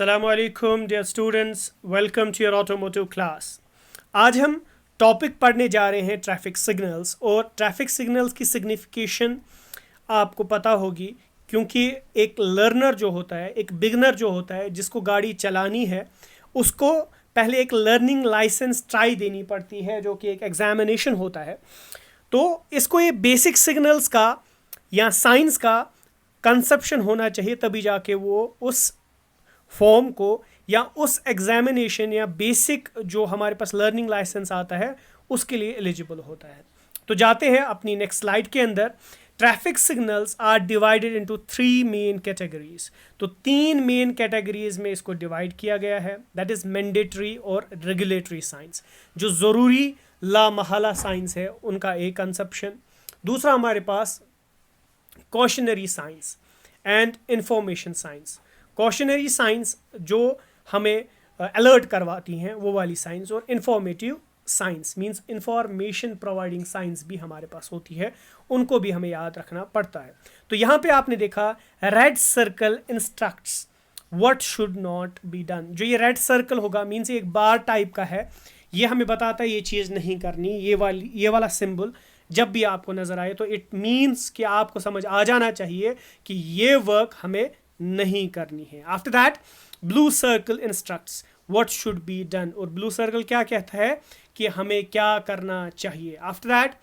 Assalamualaikum dear students, welcome to your automotive class. आज हम topic पढ़ने जा रहे हैं ट्रैफिक सिग्नल्स, और ट्रैफिक सिग्नल्स की सिग्निफिकेशन आपको पता होगी, क्योंकि एक लर्नर जो होता है, एक बिगनर जो होता है जिसको गाड़ी चलानी है, उसको पहले एक लर्निंग लाइसेंस ट्राई देनी पड़ती है, जो कि एक एग्जामिनेशन होता है. तो इसको ये बेसिक सिग्नल्स का या साइंस का कंसेप्शन होना चाहिए, तभी जाके वो उस फॉर्म को या उस एग्जामिनेशन या बेसिक जो हमारे पास लर्निंग लाइसेंस आता है उसके लिए एलिजिबल होता है. तो जाते हैं अपनी नेक्स्ट स्लाइड के अंदर. Traffic signals are divided into 3 main categories. तो 3 मेन कैटेगरीज में इसको डिवाइड किया गया है. दैट इज मैंडेटरी और रेगुलेटरी साइंस. जो ज़रूरी लामहला साइंस है उनका एक कंसेप्शन. दूसरा हमारे पास cautionary science and information science. Cautionary science जो हमें अलर्ट करवाती हैं वो वाली साइंस, और informative science means information providing science भी हमारे पास होती है, उनको भी हमें याद रखना पड़ता है. तो यहाँ पे आपने देखा red circle instructs what should not be done. जो ये रेड सर्कल होगा मींस एक बार टाइप का है, ये हमें बताता है ये चीज़ नहीं करनी. ये वाला सिंबल जब भी आपको नज़र आए तो इट मीन्स कि आपको समझ आ जाना चाहिए कि ये वर्क हमें नहीं करनी है. After that blue circle instructs what should be done. और ब्लू सर्कल क्या कहता है कि हमें क्या करना चाहिए. After that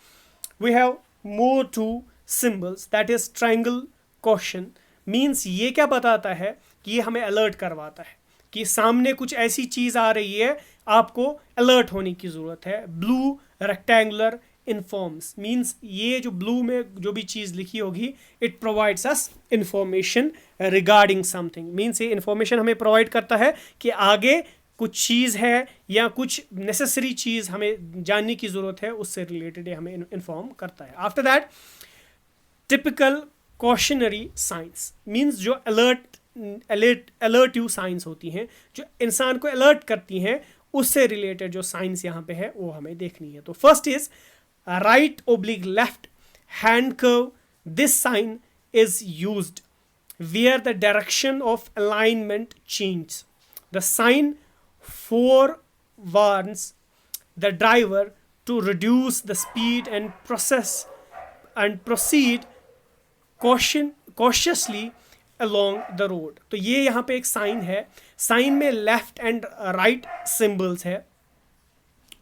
we have more two symbols, that is triangle question. Means ये क्या बताता है कि ये हमें अलर्ट करवाता है कि सामने कुछ ऐसी चीज़ आ रही है, आपको अलर्ट होने की ज़रूरत है. ब्लू रेक्टेंगुलर इन्फॉर्म्स मीन्स ये जो ब्लू में जो भी चीज़ लिखी होगी it provides us information regarding something. Means ये इंफॉर्मेशन हमें प्रोवाइड करता है कि आगे कुछ चीज़ है या कुछ नेसेसरी चीज़ हमें जानने की ज़रूरत है, उससे रिलेटेड हमें इन्फॉर्म करता है. After that typical cautionary science means जो अलर्टिव साइंस होती हैं, जो इंसान को अलर्ट करती हैं, उससे रिलेटेड जो साइंस यहाँ पे है वो हमें देखनी है. तो first is right oblique left hand curve. This sign is used where the direction of alignment changes. The sign forewarns the driver to reduce the speed and proceed cautiously along the road. तो ये यहाँ पे एक sign है. Sign में left and right symbols है,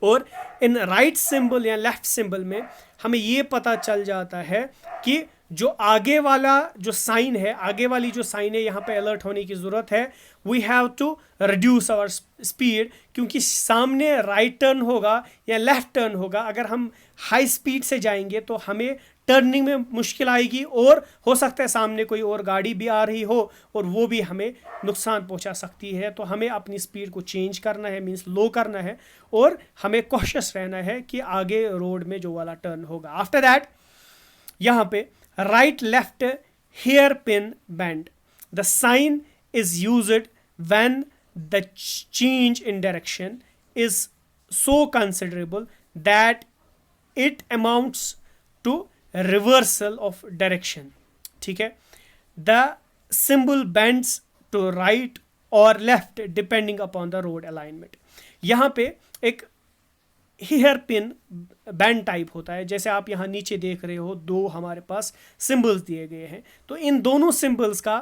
और in right symbol या लेफ्ट सिंबल में हमें ये पता चल जाता है कि जो आगे वाला जो साइन है, आगे वाली जो साइन है, यहाँ पे अलर्ट होने की ज़रूरत है. We have to reduce our speed, क्योंकि सामने राइट टर्न होगा या लेफ्ट टर्न होगा. अगर हम हाई स्पीड से जाएंगे तो हमें टर्निंग में मुश्किल आएगी, और हो सकता है सामने कोई और गाड़ी भी आ रही हो और वो भी हमें नुकसान पहुंचा सकती है. तो हमें अपनी स्पीड को चेंज करना है, मींस लो करना है, और हमें कॉशियस रहना है कि आगे रोड में जो वाला टर्न होगा. आफ्टर दैट यहाँ पे right left hairpin bend. The sign is used when the change in direction is so considerable that it amounts to reversal of direction. ठीक है. The symbol bends to right और left depending upon the road alignment. यहाँ पे एक hair pin bend type होता है, जैसे आप यहाँ नीचे देख रहे हो, दो हमारे पास सिंबल्स दिए गए हैं. तो इन दोनों सिंबल्स का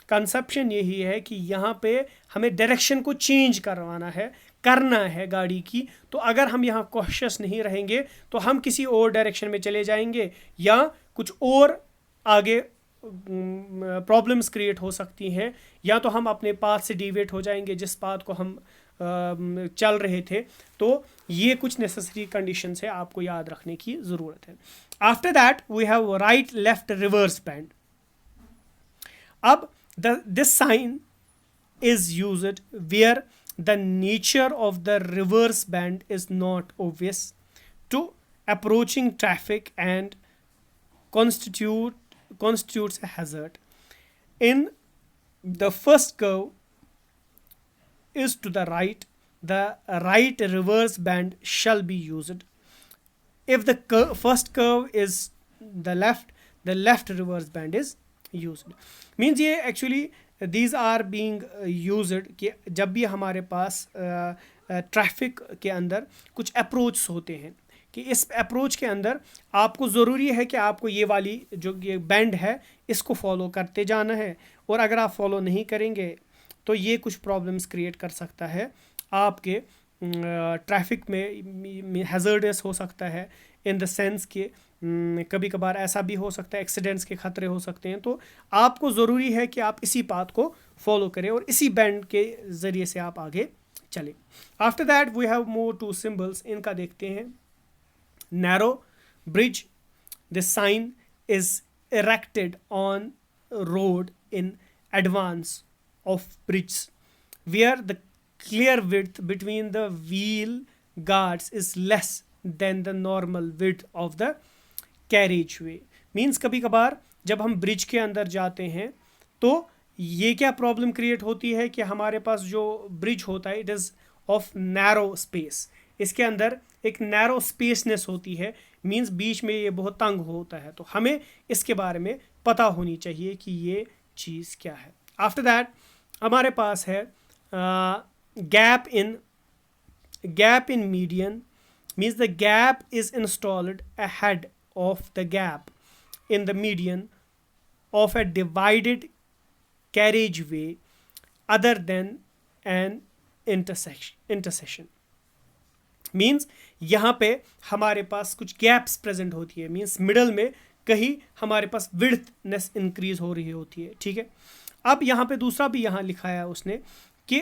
कंसेप्शन यही है कि यहाँ पे हमें डायरेक्शन को चेंज करना है गाड़ी की. तो अगर हम यहाँ कॉशियस नहीं रहेंगे तो हम किसी और डायरेक्शन में चले जाएंगे, या कुछ और आगे प्रॉब्लम्स क्रिएट हो सकती हैं, या तो हम अपने पाथ से डिविएट हो जाएंगे जिस पाथ को हम चल रहे थे. तो ये कुछ नेसेसरी कंडीशंस है, आपको याद रखने की ज़रूरत है. After that we have right left reverse bend. अब this sign is used where the nature of the reverse band is not obvious to approaching traffic and constitutes a hazard. In the first curve is to the right, the right reverse band shall be used. If the first curve is the left reverse band is used. Means ये actually these are being used कि जब भी हमारे पास traffic के अंदर कुछ approach होते हैं कि इस अप्रोच के अंदर आपको ज़रूरी है कि आपको ये वाली जो ये बैंड है इसको फॉलो करते जाना है, और अगर आप फॉलो नहीं करेंगे तो ये कुछ प्रॉब्लम्स क्रिएट कर सकता है आपके ट्रैफिक में हैज़र्डस हो सकता है, इन द सेंस कि कभी कभार ऐसा भी हो सकता है एक्सीडेंट्स के खतरे हो सकते हैं। तो आपको ज़रूरी है कि आप इसी पाथ को फॉलो करें और इसी बैंड के ज़रिए से आप आगे चलें। After that we have move to symbols. इनका देखते हैं। Narrow bridge, this sign is erected on road in advance of bridge where the clear width between the wheel guards is less than the normal width of the carriageway। Means कभी कभार जब हम bridge के अंदर जाते हैं तो ये क्या प्रॉब्लम क्रिएट होती है कि हमारे पास जो ब्रिज होता है it is of narrow space, इसके अंदर एक नैरो स्पेसनेस होती है, मींस बीच में ये बहुत तंग होता है। तो हमें इसके बारे में पता होनी चाहिए कि ये चीज़ क्या है। आफ्टर दैट हमारे पास है gap in median, means the gap is installed ahead of the gap in the median of a divided carriage way other than N intersection. Means यहाँ पे हमारे पास कुछ गैप्स प्रेजेंट होती है, मीन्स मिडल में कहीं हमारे पास विड्थनेस इंक्रीज हो रही होती है। ठीक है, अब यहाँ पे दूसरा भी यहाँ लिखा है उसने कि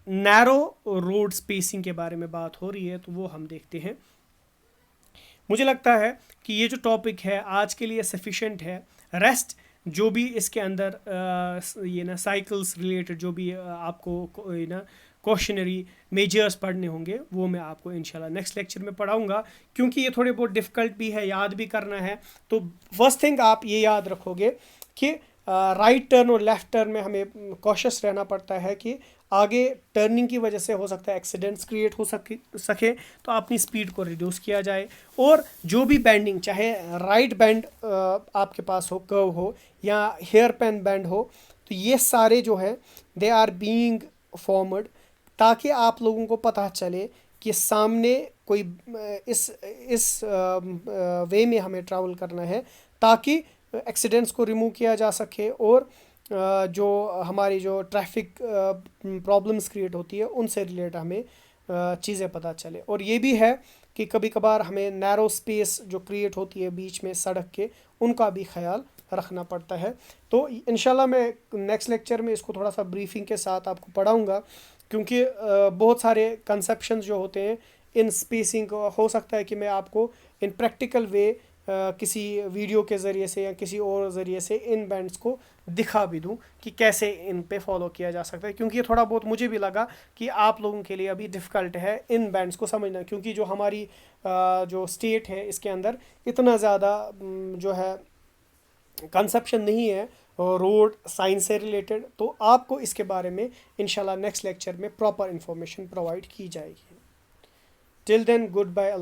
नैरो रोड स्पेसिंग के बारे में बात हो रही है, तो वो हम देखते हैं। मुझे लगता है कि ये जो टॉपिक है आज के लिए सफिशेंट है। रेस्ट जो भी इसके अंदर ये ना साइकिल्स रिलेटेड जो भी आपको ये ना क्वेश्चनरी मेजर्स पढ़ने होंगे वो मैं आपको इंशाल्लाह नेक्स्ट लेक्चर में पढ़ाऊंगा, क्योंकि ये थोड़े बहुत डिफ़िकल्ट भी है, याद भी करना है। तो फर्स्ट थिंग आप ये याद रखोगे कि राइट टर्न और लेफ़्ट टर्न में हमें कॉशियस रहना पड़ता है कि आगे टर्निंग की वजह से हो सकता है एक्सीडेंट्स क्रिएट हो सके तो अपनी स्पीड को रिड्यूस किया जाए। और जो भी बैंडिंग, चाहे राइट बैंड आपके पास हो, कर्व हो या हेयर पेन बैंड हो, तो ये सारे जो है दे आर बीइंग फॉर्मड ताकि आप लोगों को पता चले कि सामने कोई इस वे में हमें ट्रैवल करना है ताकि एक्सीडेंट्स को रिमूव किया जा सके और जो हमारी जो ट्रैफिक प्रॉब्लम्स क्रिएट होती है उनसे रिलेटेड हमें चीज़ें पता चले। और ये भी है कि कभी कभार हमें नैरो स्पेस जो क्रिएट होती है बीच में सड़क के, उनका भी ख्याल रखना पड़ता है। तो इंशाल्लाह मैं नेक्स्ट लेक्चर में इसको थोड़ा सा ब्रीफिंग के साथ आपको पढ़ाऊँगा, क्योंकि बहुत सारे कंसेप्शंस जो होते हैं इन स्पेसिंग को हो सकता है कि मैं आपको इन प्रैक्टिकल वे किसी वीडियो के ज़रिए से या किसी और ज़रिए से इन बैंड्स को दिखा भी दूं कि कैसे इन पे फॉलो किया जा सकता है, क्योंकि ये थोड़ा बहुत मुझे भी लगा कि आप लोगों के लिए अभी डिफ़िकल्ट है इन बैंड्स को समझना, क्योंकि जो हमारी जो स्टेट है इसके अंदर इतना ज़्यादा जो है कंसेप्शन नहीं है रोड साइंस से रिलेटेड। तो आपको इसके बारे में इंशाल्लाह नेक्स्ट लेक्चर में प्रॉपर इन्फॉर्मेशन प्रोवाइड की जाएगी। Till then good bye.